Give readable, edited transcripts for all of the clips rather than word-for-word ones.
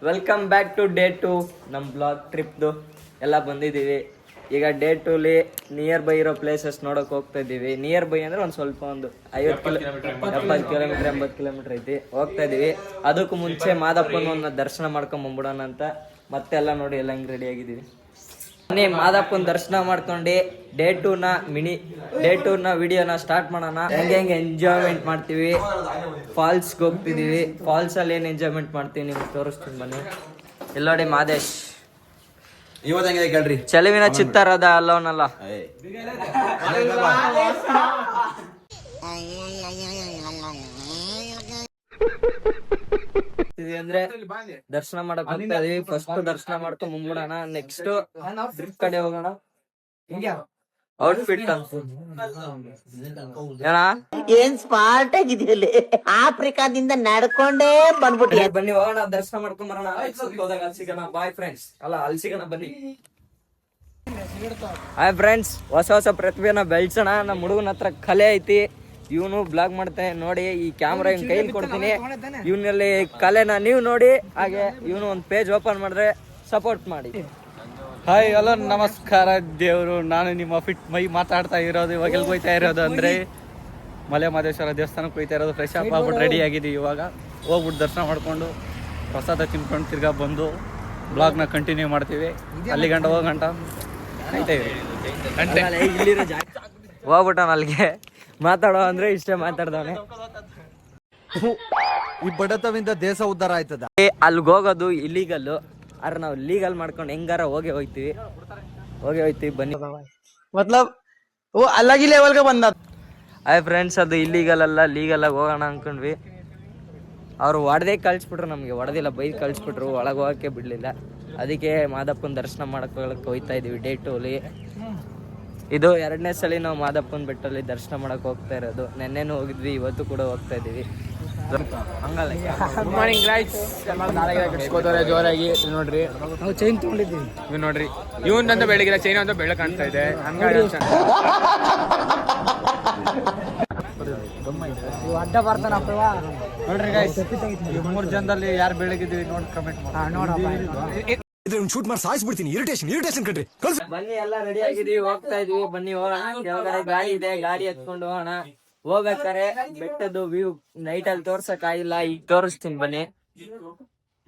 Welcome back to day 2 ನಮ್ಮ blog ಟ್ರಿಪ್ದು ಎಲ್ಲ ಬಂದಿದ್ದೀವಿ. ಈಗ ಡೇ 2ಲಿ ನಿಯರ್ ಬೈ ಇರೋ ಪ್ಲೇಸಸ್ ನೋಡೋಕೆ ಹೋಗ್ತಾ ಇದ್ದೀವಿ. ನಿಯರ್ ಬೈ ಅಂದರೆ ಒಂದು ಸ್ವಲ್ಪ ಒಂದು 70 ಕಿಲೋಮೀಟರ್ 80 ಕಿಲೋಮೀಟರ್ ಐತಿ, ಹೋಗ್ತಾ ಇದ್ದೀವಿ. ಅದಕ್ಕೂ ಮುಂಚೆ ಮಾದಪ್ಪನ ದರ್ಶನ ಮಾಡ್ಕೊಂಬಂದ್ಬಿಡೋಣ ಅಂತ ಮತ್ತೆಲ್ಲ ನೋಡಿ ಎಲ್ಲ ಹೆಂಗೆ ರೆಡಿ ಆಗಿದ್ದೀವಿ. ಮಾದಪ್ಪನ ದರ್ಶನ ಮಾಡ್ಕೊಂಡು ಡೇ 2ನ ವಿಡಿಯೋನ ಸ್ಟಾರ್ಟ್ ಮಾಡೋಣ. ಹೆಂಗೆ ಎಂಜಾಯ್ಮೆಂಟ್ ಮಾಡ್ತೀವಿ, ಫಾಲ್ಸ್ಗೆ ಹೋಗ್ತಿದ್ದೀವಿ. ಫಾಲ್ಸಲ್ಲಿ ಏನು ಎಂಜಾಯ್ಮೆಂಟ್ ಮಾಡ್ತೀವಿ ನಿಮ್ಗೆ ತೋರಿಸ್ತೀನಿ ಬನ್ನಿ. ಎಲ್ಲೋಡಿ ಮಾದೇಶ್ ಇವತ್ತಂಗಿದೆ ಕೇಳ್ರಿ, ಚೆಲುವಿನ ಚಿತ್ತಾರದ ಅಲ್ಲವನಲ್ಲ. ಅಂದ್ರೆ ದರ್ಶನ ಮಾಡಕ್ ಹೋಗ್ತಾ ಇದೀವಿ. ಫಸ್ಟ್ ದರ್ಶನ ಮಾಡ್ಕೊಂಡ್ ಮುಂದ್ಬಿಡೋಣ. ನೆಕ್ಸ್ಟ್ ಟ್ರಿಪ್ ಕಡೆ ಹೋಗೋಣ. ಔಟ್ಫಿಟ್ ಏನ್ ಸ್ಮಾರ್ಟ್ ಆಗಿದೆಯಲ್ಲಿ ಆಫ್ರಿಕಾದಿಂದ ನಡ್ಕೊಂಡೇ ಬಂದ್ಬಿಟ್ಟು ಬನ್ನಿ ಹೋಗೋಣ, ದರ್ಶನ ಮಾಡ್ಕೊಂಡ್ ಬರೋಣ. ಹೋದಾಗ ಅಲ್ಲಿ ಸಿಗೋಣ. ಬಾಯ್ ಫ್ರೆಂಡ್ಸ್, ಅಲ್ಲ ಅಲ್ಲಿ ಸಿಗೋಣ ಬನ್ನಿ. ಹಾಯ್ ಫ್ರೆಂಡ್ಸ್, ಹೊಸ ಪ್ರತಿಭೆನ ಬೆಳ್ಸೋಣ. ನಮ್ಮ ಹುಡುಗನ ಹತ್ರ ಕಲೆ ಐತಿ, ಇವನು ಬ್ಲಾಗ್ ಮಾಡ್ತಾನೆ ನೋಡಿ. ಈ ಕ್ಯಾಮ್ರಾ ಇವ್ನ ಕೈಲಿ ಕೊಡ್ತೀನಿ, ಇವನಲ್ಲಿ ಕಲೆನ ನೀವು ನೋಡಿ. ಹಾಗೆ ಇವನು ಒಂದು ಪೇಜ್ ಓಪನ್ ಮಾಡಿದ್ರೆ ಸಪೋರ್ಟ್ ಮಾಡಿ. ಹಾಯ್ ಹಲೋ ನಮಸ್ಕಾರ ದೇವರು, ನಾನು ನಿಮ್ಮ ಫಿಟ್ ಮೈ ಮಾತಾಡ್ತಾ ಇರೋದು. ಇವಾಗ ಎಲ್ಲಿ ಹೋಯ್ತಾ ಇರೋದು ಅಂದರೆ ಮಲೆ ಮಹದೇಶ್ವರ ದೇವಸ್ಥಾನಕ್ಕೆ ಹೋಯ್ತಾ ಇರೋದು. ಫ್ರೆಶ್ ಅಪ್ ಆಗ್ಬಿಟ್ಟು ರೆಡಿ ಆಗಿದ್ದೀವಿ. ಇವಾಗ ಹೋಗ್ಬಿಟ್ಟು ದರ್ಶನ ಮಾಡಿಕೊಂಡು ಪ್ರಸಾದ ತಿನ್ಕೊಂಡು ತಿರ್ಗಾ ಬಂದು ಬ್ಲಾಗ್ನ ಕಂಟಿನ್ಯೂ ಮಾಡ್ತೀವಿ. ಅಲ್ಲಿ ಗಂಟ ಹೋಗಂಟ ಆಯ್ತಾ ಹೋಗ್ಬಿಟ್ಟ ಅಲ್ಲಿಗೆ ಮಾತಾಡೋ ಅಂದ್ರೆ ಇಷ್ಟೇ ಮಾತಾಡ್ದವನೆ. ಈ ಬಡತವಿಂದ ದೇಶ ಉದ್ಧಾರ ಆಯ್ತದ. ಅಲ್ಲಿಗೆ ಹೋಗೋದು ಇಲ್ಲೀಗಲ್ಲು, ಆದ್ರೆ ನಾವು ಲೀಗಲ್ ಮಾಡ್ಕೊಂಡು ಹೆಂಗಾರ ಹೋಗಿ ಬನ್ನಿ. ಮತ್ಲಬ್ ಅಲ್ಲಾಗಿ ಲೆವೆಲ್ಗೆ ಬಂದ. ಹಾಯ್ ಫ್ರೆಂಡ್ಸ್, ಅದು ಇಲ್ಲೀಗಲ್ ಅಲ್ಲ, ಲೀಗಲ್ ಆಗಿ ಹೋಗೋಣ ಅನ್ಕೊಂಡ್ವಿ. ಅವ್ರು ಹೊಡೆದೇ ಕಳಿಸ್ಬಿಟ್ರು, ನಮಗೆ ಹೊಡೆದಿಲ್ಲ, ಬೈದು ಕಳಿಸ್ಬಿಟ್ರು. ಒಳಗೆ ಹೋಗೋಕ್ಕೆ ಬಿಡಲಿಲ್ಲ. ಅದಕ್ಕೆ ಮಾದಪ್ಪನ ದರ್ಶನ ಮಾಡಕ್ಕೆ ಹೋಗ್ತಾ ಇದೀವಿ ಡೇ 2ಲಿ. ಇದು 2ನೇ ಸಲ ನಾವು ಮಾದಪ್ಪನ ಬೆಟ್ಟಲ್ಲಿ ದರ್ಶನ ಮಾಡಕ್ಕೆ ಹೋಗ್ತಾ ಇರೋದು. ನೆನ್ನೆನೂ ಹೋಗಿದ್ವಿ, ಇವತ್ತು ಕೂಡ ಹೋಗ್ತಾ ಇದೀವಿ. ಹಂಗಲ್ಲ. ಗುಡ್ ಮಾರ್ನಿಂಗ್ ಗೈಸ್, ನಾಳೆಗೆ ಕಟ್ಸ್ಕೋತಾರೆ ಜೋರಾಗಿ. ನೋಡ್ರಿ ನಾವು ಚೈನ್ ತಗೊಂಡಿದ್ದೀವಿ. ನೀವು ನೋಡ್ರಿ, ಇವನಂತ ಬೆಳಗಿಲ್ಲ, ಚೈನ್ ಅಂತ ಬೆಳಗ್ಗೆ ಕಾಣ್ತಾ ಇದೆ. ಹಂಗಾಗಿ ಅಡ್ಡ ಬರ್ತಾನಪ್ಪ ನೋಡ್ರಿ ಗೈಸ್. 3 ಜನದಲ್ಲಿ ಯಾರು ಬೆಳಗಿದ್ದೀವಿ ನೋಡಿ ಕಮೆಂಟ್ ಮಾಡಿ. ಶೂಟ್ ಮಾಡಿ ಸಾಯಿಸ್ಬಿಡ್ತೀನಿ. ಇರಿಟೇಷನ್ ಕಣ್ರಿ. ಬನ್ನಿ, ಎಲ್ಲ ರೆಡಿ ಆಗಿದೀವಿ, ಹೋಗ್ತಾ ಇದೀವಿ. ಬನ್ನಿ ಹೋಗೋಣ. ಕೆಳಗಡೆ ಗಾಡಿ ಇದೆ, ಗಾಡಿ ಎತ್ಕೊಂಡು ಹೋಗೋಣ. ಹೋಗ್ಬೇಕಾರೆ ಬೆಟ್ಟದ್ದು ವ್ಯೂ ನೈಟ್ ಅಲ್ಲಿ ತೋರ್ಸಕ್ ಆಗಿಲ್ಲ, ಈಗ ತೋರಿಸ್ತೀನಿ ಬನ್ನಿ.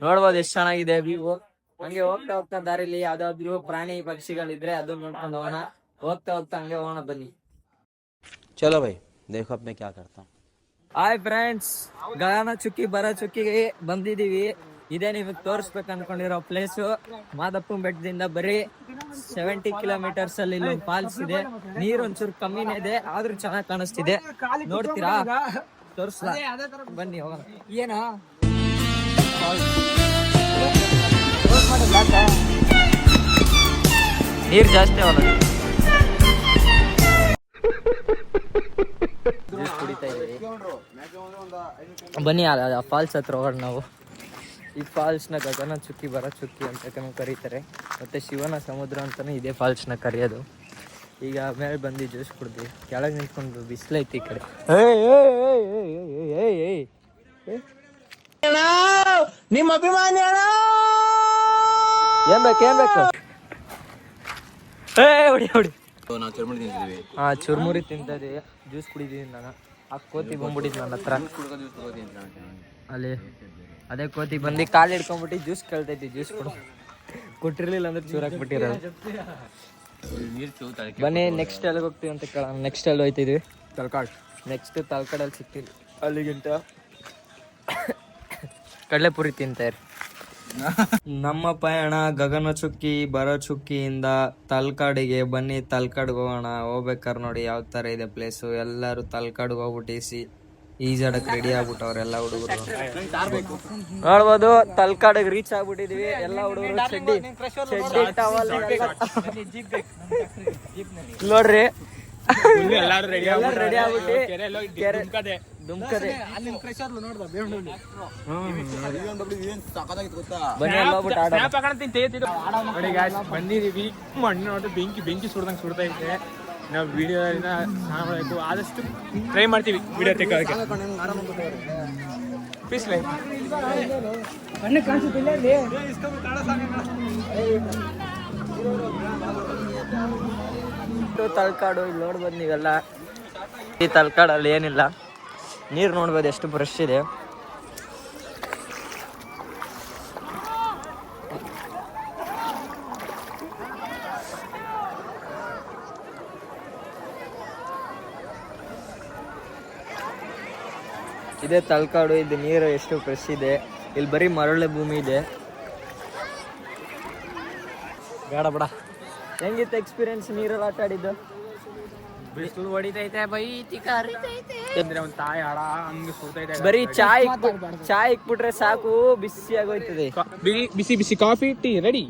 ನೋಡ್ಬೋದು ಎಷ್ಟು ಚೆನ್ನಾಗಿದೆ ವ್ಯೂ. ಹಂಗೆ ಹೋಗ್ತಾ ದಾರಿಲಿ ಯಾವ್ದಾದ್ರು ಪ್ರಾಣಿ ಪಕ್ಷಿಗಳಿದ್ರೆ ಅದನ್ನ ನೋಡ್ಕೊಂಡು ಹೋಗೋಣ. ಹೋಗ್ತಾ ಹಂಗೆ ಹೋಗೋಣ ಬನ್ನಿ. ಚಲೋ ಬೈ, ದೇಖೋ ಅಪ್ನೆ ಕ್ಯಾ ಕರ್ತಾ. ಹಾಯ್ ಫ್ರೆಂಡ್ಸ್, ಗಗನ ಚುಕ್ಕಿ ಬರೋ ಚುಕ್ಕಿಗೆ ಬಂದಿದೀವಿ. ಇದೇ ನಿಮಗೆ ತೋರಿಸ್ಬೇಕು ಅನ್ಕೊಂಡಿರೋ ಪ್ಲೇಸು. ಮಾದಪ್ಪನ ಬೆಟ್ಟದಿಂದ ಬರೀ 70 ಕಿಲೋಮೀಟರ್ಸ್ ಅಲ್ಲಿ ಇಲ್ಲೊಂದು ಫಾಲ್ಸ್ ಇದೆ. ನೀರು ಒಂಚೂರು ಕಮ್ಮಿನೇ ಇದೆ, ಆದ್ರೂ ಚೆನ್ನಾಗಿ ಕಾಣಿಸ್ತಿದೆ. ನೋಡ್ತೀರಾ? ತೋರಿಸ್ಲ ಬನ್ನಿ ಹೋಗೋಣ. ಏನ ನೀರು ಜಾಸ್ತಿ ಅವಲ್ಲ, ಜ್ಯೂಸ್ ಕುಡಿತಾ ಇದೀವಿ. ಬನ್ನಿ ಫಾಲ್ಸ್ ಹತ್ರ ಹೋಗೋಣ ನಾವು. ಈ ಫಾಲ್ಸ್ನ ಗಗನ ಚುಕ್ಕಿ ಬರ ಚುಕ್ಕಿ ಅಂತ ಕರೀತಾರೆ, ಮತ್ತು ಶಿವನ ಸಮುದ್ರ ಅಂತಲೇ ಇದೇ ಫಾಲ್ಸ್ನ ಕರೆಯೋದು. ಈಗ ಮೇಲೆ ಬಂದು ಜ್ಯೂಸ್ ಕುಡ್ದು ಕೆಳಗೆ ನಿಂತ್ಕೊಂಡು ಬಿಸಿಲೈತಿ ಈ ಕಡೆ. ನಿಮ್ಮ ಅಭಿಮಾನಿ ಏನ್ ಬೇಕು ಹೊಡಿ ಚುರ್ಮುರಿ ತಿಂತದೆ. ಜ್ಯೂಸ್ ಕುಡಿದೀನಿ ನಾನು. ಆ ಕೋತಿ ಬಂದ್ಬಿಟ್ಟಿದ್ ನನ್ನ ಹತ್ರ ಅಲ್ಲಿ. ಅದೇ ಕೋತಿ ಬಂದು ಕಾಲು ಹಿಡ್ಕೊಂಡ್ಬಿಟ್ಟು ಜ್ಯೂಸ್ ಕೇಳ್ತೈತಿ. ಜ್ಯೂಸ್ ಕೊಟ್ಟಿರ್ಲಿಲ್ಲ ಅಂದ್ರೆ ಚೂರು ಹಾಕ್ಬಿಟ್ಟಿರೋದು. ಬನ್ನಿ ನೆಕ್ಸ್ಟ್ ಎಲ್ಲಿಗೆ ಹೋಗ್ತೀವಿ ಅಂತ ಕೇಳೋಣ. ನೆಕ್ಸ್ಟ್ ಎಲ್ಲಿ ಹೋಯ್ತಿದ್ವಿ? ತಲ್ಕಾಡ್. ನೆಕ್ಸ್ಟ್ ತಲ್ಕಾಡಲ್ಲಿ ಸಿಗ್ತೀವಿ. ಅಲ್ಲಿಗಿಂತ ಕಡಲೆಪುರಿ ತಿಂತಾರೆ. ನಮ್ಮ ಪಯಣ ಗಗನ ಚುಕ್ಕಿ ಬರೋ ಚುಕ್ಕಿಯಿಂದ ತಲ್ಕಾಡಿಗೆ. ಬನ್ನಿ ತಲ್ಕಾಡ್ಗೆ ಹೋಗೋಣ. ಹೋಗ್ಬೇಕಾರೆ ನೋಡಿ ಯಾವ ಥರ ಇದೆ ಪ್ಲೇಸು. ಎಲ್ಲರೂ ತಲ್ಕಾಡ್ಗೆ ಹೋಗ್ಬಿಟ್ಟು ಈಜಾಡಕ್ ರೆಡಿ ಆಗ್ಬಿಟ್ಟವ್ರ ಎಲ್ಲ ಹುಡುಗರು. ನೋಡ್ಬೋದು, ತಲ್ಕಾಡಿಗೆ ರೀಚ್ ಆಗ್ಬಿಟ್ಟಿದೀವಿ. ಎಲ್ಲ ಹುಡುಗರು ಚಡ್ಡಿ ಟವಲ್ ನೋಡ್ರಿ, ಎಲ್ಲರೂ ರೆಡಿ ಆಗ್ಬಿಟ್ಟು ದುಮ್ಕದೆ. ಬಂದಿದೀವಿ. ಮಣ್ಣು ನೋಡ್ರಿ, ಬೆಂಕಿ ಸುಡ್ದಂಗೆ ಸುಡ್ತಾ ಇದೆ. ನಾವು ವಿಡಿಯೋ ಆದಷ್ಟು ಟ್ರೈ ಮಾಡ್ತೀವಿ ವಿಡಿಯೋ ತೆಗೋಕೆ. Peace life. ತಲಕಾಡು ಇಲ್ಲಿ ನೋಡ್ಬೋದು ನೀವೆಲ್ಲ. ಈ ತಲಕಾಡಲ್ಲಿ ಏನಿಲ್ಲ, ನೀರು ನೋಡ್ಬೋದು ಎಷ್ಟು ಫ್ರೆಶ್ ಇದೆ. ಇದೇ ತಲಕಾಡು, ಇದು ನೀರು ಎಷ್ಟು ಫ್ರೆಶ್ ಇದೆ. ಇಲ್ಲಿ ಬರೀ ಮರಳೆ ಭೂಮಿ ಇದೆ. ಬೇಡ ಬೇಡ. ಹೆಂಗಿತ್ತು ಎಕ್ಸ್ಪೀರಿಯನ್ಸ್ ನೀರಲ್ಲಿ ಆಟ ಆಡಿದ್ದು? ಬಿಸಿಲು ಹೊಡಿತೈತೆ ಅಂದ್ರೆ ಒಂದು ತಾಯಿ ಹಾಡ ಹಂಗೆ ಸುರ್ತೈತೆ. ಬರೀ ಚಾಯ್ ಇಕ್ಬಿಟ್ರೆ ಸಾಕು, ಬಿಸಿ ಆಗೋಯ್ತದೆ. ಬಿಸಿ ಬಿಸಿ ಕಾಫಿ ಟೀ ರೆಡಿ.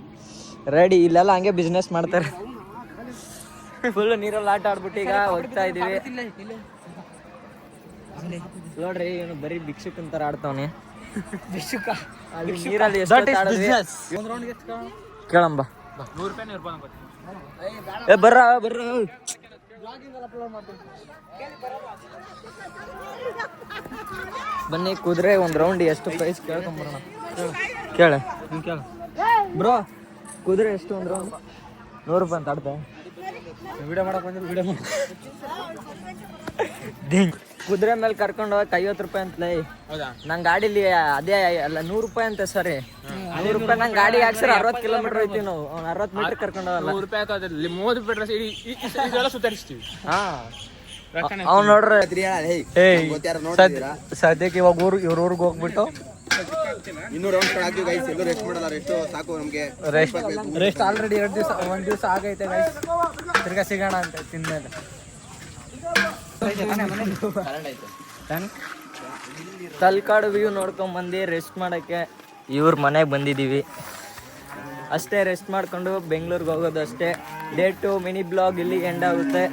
ಇಲ್ಲೆಲ್ಲ ಹಂಗೆ ಬಿಸ್ನೆಸ್ ಮಾಡ್ತಾರೆ. ಫುಲ್ ನೀರಲ್ಲಿ ಆಟ ಆಡ್ಬಿಟ್ಟು ಈಗ ಹೋಗ್ತಾ ಇದೀವಿ. ನೋಡ್ರಿ ಇವನು ಬರೀ ಭಿಕ್ಷುಕ್ ಅಂತಾರ ಆಡ್ತಾವನೆ. ನೀರಲ್ಲಿ ಕೇಳಂಬ. 100 ರೂಪಾಯಿ ಇರ್ಬೋದು. ಬರ್ರ ಬನ್ನಿ, ಕುದುರೆ ಒಂದ್ ರೌಂಡ್ ಎಷ್ಟು ಪ್ರೈಸ್ ಕೇಳ್ಕೊಂಬರೋಣ. ಕೇಳ ಬ್ರೋ, ಕುದುರೆ ಎಷ್ಟು ಒಂದ್ ರೌಂಡ್? 100 ರೂಪಾಯಿ ಅಂತ ಆಡ್ತಾ. ವಿಡಿಯೋ ಮಾಡಕ್ ಬಂದ್ರೆ ವಿಡಿಯೋ ಮಾಡ. ಕುದುರೆ ಮೇಲೆ ಕರ್ಕೊಂಡು ಹೋಗಕ್ 50 ರೂಪಾಯಿ ಅಂತಲೇ. ನಂಗೆ ಗಾಡಿಲಿ ಅದೇ ಅಲ್ಲ 100 ರೂಪಾಯಿ ಅಂತ. ಸರಿ 100 ರೂಪಾಯಿ ನಂಗೆ ಗಾಡಿ ಹಾಕ್ಸರ್ 60 ಕಿಲೋಮೀಟರ್ ಹೋಯ್ತೀವಿ ನಾವು. 60 ಮೀಟರ್ ಕರ್ಕೊಂಡು ಹೋಗಲ್ಲ. 100 ರೂಪಾಯಿ ಆಗೋದಿಲ್ಲ, 30 ಬಿಟ್ರೆ ಸುತ್ತರಿಸ್ತೀವಿ. ಹಾ ಅವ್ನು ನೋಡ್ರಿ. ಸದ್ಯಕ್ಕೆ ಇವಾಗ ಇವ್ರ ಊರಿಗೆ ಹೋಗ್ಬಿಟ್ಟು ರೆಸ್ಟ್ ಆಲ್ರೆಡಿ 1 ದಿವಸ ಆಗೈತೆ ಗೈಸ್. ತಿರ್ಗಾ ಸಿಗೋಣ ಅಂತ ತಿಂದ್ಮೇಲೆ. ತಲಕಾಡು ವ್ಯೂ ನೋಡ್ಕೊಂಡ್ ಬಂದು ರೆಸ್ಟ್ ಮಾಡಕ್ಕೆ ಇವ್ರ ಮನೆಗೆ ಬಂದಿದ್ದೀವಿ ಅಷ್ಟೇ. ರೆಸ್ಟ್ ಮಾಡ್ಕೊಂಡು ಬೆಂಗಳೂರಿಗೆ ಹೋಗೋದು ಅಷ್ಟೇ. ಡೇ 2 ಮಿನಿ ಬ್ಲಾಗ್ ಇಲ್ಲಿಗೆ ಎಂಡ್ ಆಗುತ್ತೆ.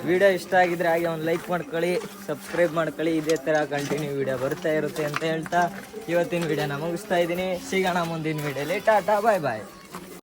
ವಿಡಿಯೋ ಇಷ್ಟ ಆಗಿದ್ರೆ ಹಾಗೆ ಒಂದು ಲೈಕ್ ಮಾಡ್ಕೊಳ್ಳಿ, ಸಬ್ಸ್ಕ್ರೈಬ್ ಮಾಡ್ಕೊಳ್ಳಿ. ಇದೇ ಥರ ಕಂಟಿನ್ಯೂ ವಿಡಿಯೋ ಬರ್ತಾ ಇರುತ್ತೆ ಅಂತ ಹೇಳ್ತಾ ಇವತ್ತಿನ ವಿಡಿಯೋನ ಮುಗಿಸ್ತಾ ಇದ್ದೀನಿ. ಸಿಗೋಣ ಮುಂದಿನ ವಿಡಿಯೋಲಿ. ಟಾಟಾ, ಬಾಯ್ ಬಾಯ್.